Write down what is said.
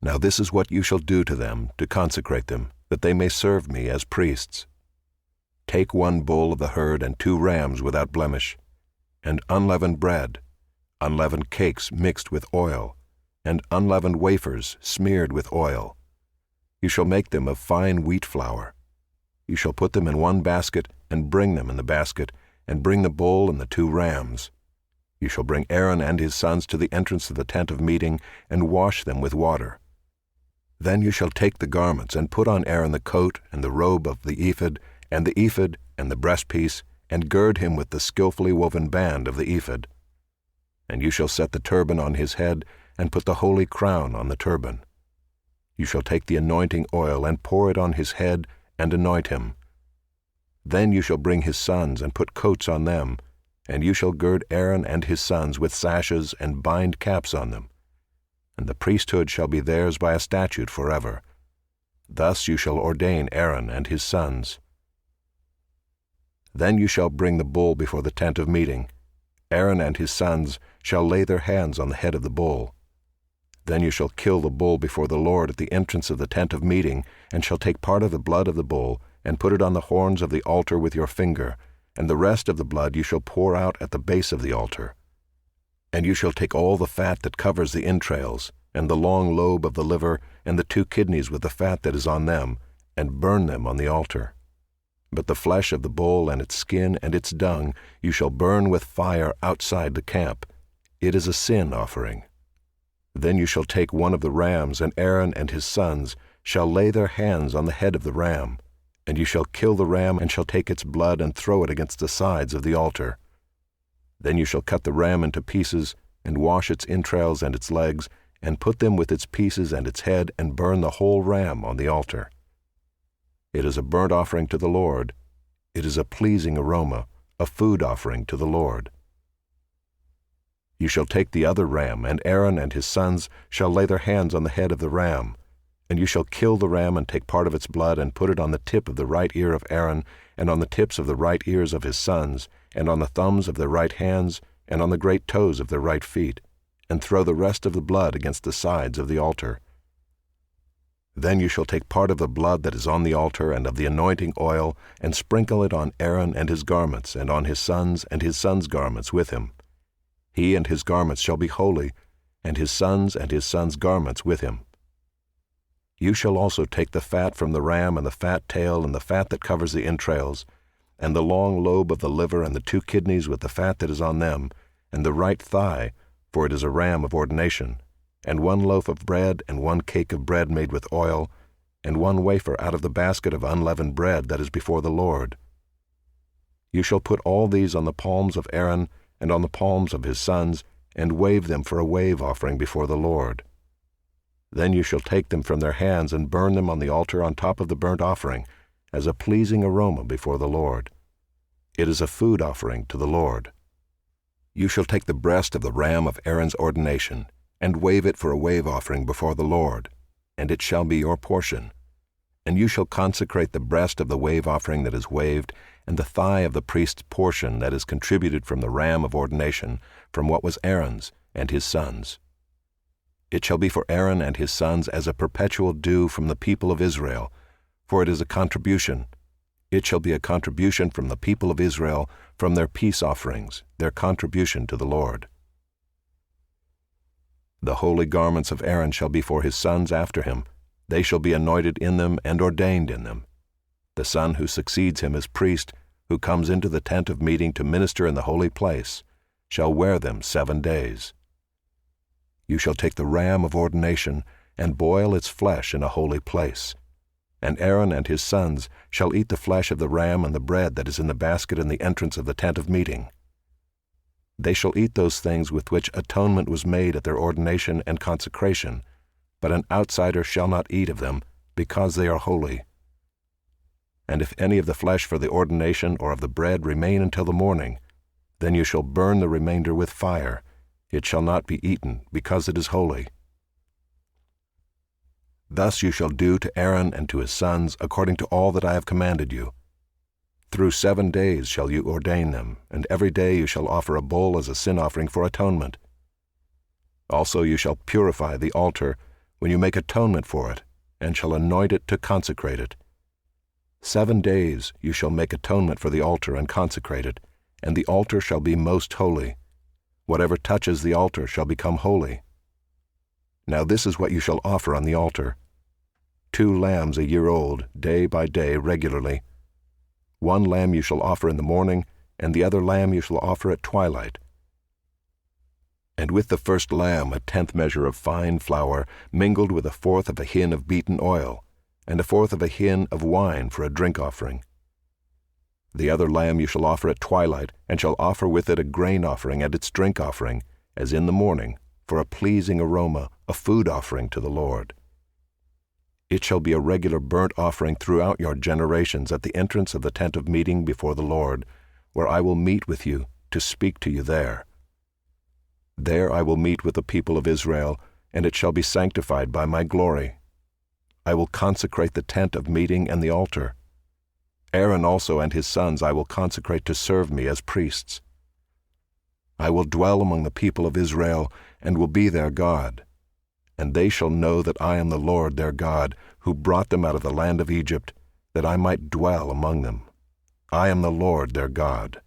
Now this is what you shall do to them to consecrate them, that they may serve me as priests. Take 1 bull of the herd and 2 rams without blemish, and unleavened bread, unleavened cakes mixed with oil, and unleavened wafers smeared with oil. You shall make them of fine wheat flour. You shall put them in 1 basket, and bring them in the basket, and bring the bull and the 2 rams. You shall bring Aaron and his sons to the entrance of the tent of meeting, and wash them with water. Then you shall take the garments, and put on Aaron the coat and the robe of the ephod, and the breastpiece, and gird him with the skillfully woven band of the ephod. And you shall set the turban on his head, and put the holy crown on the turban. You shall take the anointing oil, and pour it on his head, and anoint him. Then you shall bring his sons, and put coats on them, and you shall gird Aaron and his sons with sashes, and bind caps on them. And the priesthood shall be theirs by a statute forever. Thus you shall ordain Aaron and his sons. Then you shall bring the bull before the tent of meeting. Aaron and his sons shall lay their hands on the head of the bull. Then you shall kill the bull before the Lord at the entrance of the tent of meeting, and shall take part of the blood of the bull, and put it on the horns of the altar with your finger, and the rest of the blood you shall pour out at the base of the altar. And you shall take all the fat that covers the entrails, and the long lobe of the liver, and the 2 kidneys with the fat that is on them, and burn them on the altar. But the flesh of the bull and its skin and its dung you shall burn with fire outside the camp. It is a sin offering. Then you shall take 1 of the rams, and Aaron and his sons shall lay their hands on the head of the ram, and you shall kill the ram, and shall take its blood and throw it against the sides of the altar. Then you shall cut the ram into pieces, and wash its entrails and its legs, and put them with its pieces and its head, and burn the whole ram on the altar. It is a burnt offering to the Lord. It is a pleasing aroma, a food offering to the Lord. You shall take the other ram, and Aaron and his sons shall lay their hands on the head of the ram. And you shall kill the ram, and take part of its blood, and put it on the tip of the right ear of Aaron, and on the tips of the right ears of his sons, and on the thumbs of their right hands, and on the great toes of their right feet, and throw the rest of the blood against the sides of the altar. Then you shall take part of the blood that is on the altar and of the anointing oil, and sprinkle it on Aaron and his garments, and on his sons garments with him. He and his garments shall be holy, and his sons garments with him. You shall also take the fat from the ram, and the fat tail, and the fat that covers the entrails, and the long lobe of the liver, and the 2 kidneys with the fat that is on them, and the right thigh, for it is a ram of ordination, and 1 loaf of bread, and 1 cake of bread made with oil, and 1 wafer out of the basket of unleavened bread that is before the Lord. You shall put all these on the palms of Aaron, and on the palms of his sons, and wave them for a wave offering before the Lord. Then you shall take them from their hands, and burn them on the altar on top of the burnt offering, as a pleasing aroma before the Lord. It is a food offering to the Lord. You shall take the breast of the ram of Aaron's ordination, and wave it for a wave offering before the Lord, and it shall be your portion. And you shall consecrate the breast of the wave offering that is waved, and the thigh of the priest's portion that is contributed from the ram of ordination, from what was Aaron's and his sons. It shall be for Aaron and his sons as a perpetual due from the people of Israel, for it is a contribution. It shall be a contribution from the people of Israel, from their peace offerings, their contribution to the Lord. The holy garments of Aaron shall be for his sons after him. They shall be anointed in them and ordained in them. The son who succeeds him as priest, who comes into the tent of meeting to minister in the holy place, shall wear them 7 days. You shall take the ram of ordination, and boil its flesh in a holy place. And Aaron and his sons shall eat the flesh of the ram and the bread that is in the basket in the entrance of the tent of meeting. They shall eat those things with which atonement was made at their ordination and consecration, but an outsider shall not eat of them, because they are holy. And if any of the flesh for the ordination or of the bread remain until the morning, then you shall burn the remainder with fire. It shall not be eaten, because it is holy. Thus you shall do to Aaron and to his sons according to all that I have commanded you. Through 7 days shall you ordain them, and every day you shall offer a bull as a sin offering for atonement. Also you shall purify the altar, when you make atonement for it, and shall anoint it to consecrate it. 7 days you shall make atonement for the altar and consecrate it, and the altar shall be most holy. Whatever touches the altar shall become holy. Now this is what you shall offer on the altar: 2 lambs a year old, day by day, regularly. 1 lamb you shall offer in the morning, and the other lamb you shall offer at twilight. And with the first lamb 1/10 measure of fine flour, mingled with 1/4 of a hin of beaten oil, and 1/4 of a hin of wine for a drink offering. The other lamb you shall offer at twilight, and shall offer with it a grain offering and its drink offering, as in the morning, for a pleasing aroma, a food offering to the Lord. It shall be a regular burnt offering throughout your generations at the entrance of the tent of meeting before the Lord, where I will meet with you to speak to you there. There I will meet with the people of Israel, and it shall be sanctified by my glory. I will consecrate the tent of meeting and the altar. Aaron also and his sons I will consecrate to serve me as priests. I will dwell among the people of Israel, and will be their God. And they shall know that I am the Lord their God, who brought them out of the land of Egypt, that I might dwell among them. I am the Lord their God.